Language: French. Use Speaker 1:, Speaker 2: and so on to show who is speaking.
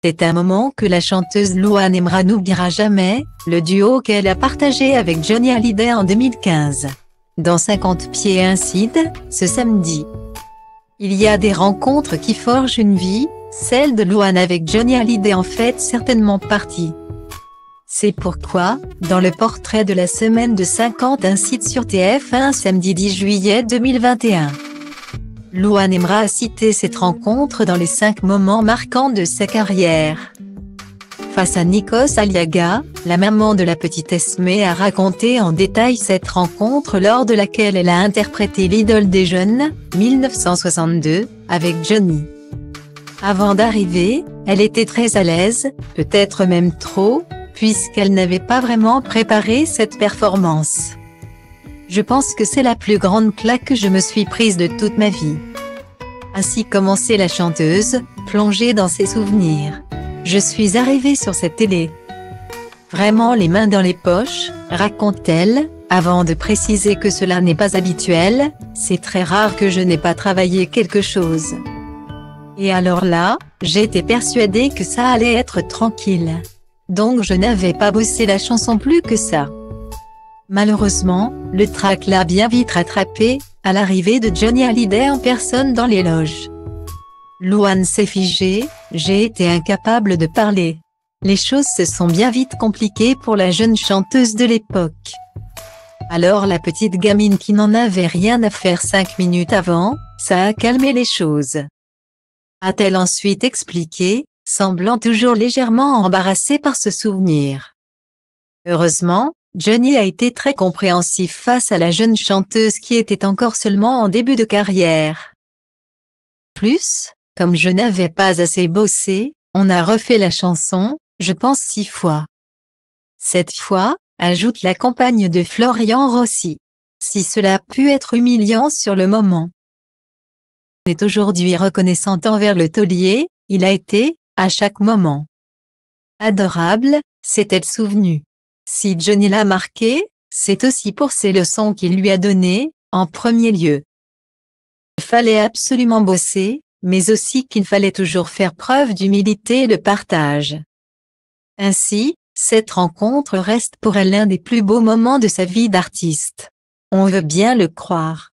Speaker 1: C'est un moment que la chanteuse Louane Aimera n'oubliera jamais, le duo qu'elle a partagé avec Johnny Hallyday en 2015. Dans 50 pieds Incide, ce samedi. Il y a des rencontres qui forgent une vie, celle de Louane avec Johnny Hallyday en fait certainement partie. C'est pourquoi, dans le portrait de la semaine de 50 Incide sur TF1 samedi 10 juillet 2021. Louane Aimera a cité cette rencontre dans les 5 moments marquants de sa carrière. Face à Nikos Aliaga, la maman de la petite Esmé a raconté en détail cette rencontre lors de laquelle elle a interprété l'idole des jeunes, 1962, avec Johnny. Avant d'arriver, elle était très à l'aise, peut-être même trop, puisqu'elle n'avait pas vraiment préparé cette performance. Je pense que c'est la plus grande claque que je me suis prise de toute ma vie. Ainsi commençait la chanteuse, plongée dans ses souvenirs. Je suis arrivée sur cette télé. Vraiment les mains dans les poches, raconte-t-elle, avant de préciser que cela n'est pas habituel, c'est très rare que je n'ai pas travaillé quelque chose. Et alors là, j'étais persuadée que ça allait être tranquille. Donc je n'avais pas bossé la chanson plus que ça. Malheureusement, le trac l'a bien vite rattrapé, à l'arrivée de Johnny Hallyday en personne dans les loges. Louane s'est figée, j'ai été incapable de parler. Les choses se sont bien vite compliquées pour la jeune chanteuse de l'époque. Alors la petite gamine qui n'en avait rien à faire 5 minutes avant, ça a calmé les choses. A-t-elle ensuite expliqué, semblant toujours légèrement embarrassée par ce souvenir. Heureusement, Johnny a été très compréhensif face à la jeune chanteuse qui était encore seulement en début de carrière. Plus, comme je n'avais pas assez bossé, on a refait la chanson, je pense 6 fois. Cette fois, ajoute la compagne de Florian Rossi. Si cela a pu être humiliant sur le moment. Elle est aujourd'hui reconnaissante envers le taulier, il a été, à chaque moment. Adorable, s'est-elle souvenue. Si Johnny l'a marqué, c'est aussi pour ses leçons qu'il lui a données, en premier lieu. Il fallait absolument bosser, mais aussi qu'il fallait toujours faire preuve d'humilité et de partage. Ainsi, cette rencontre reste pour elle l'un des plus beaux moments de sa vie d'artiste. On veut bien le croire.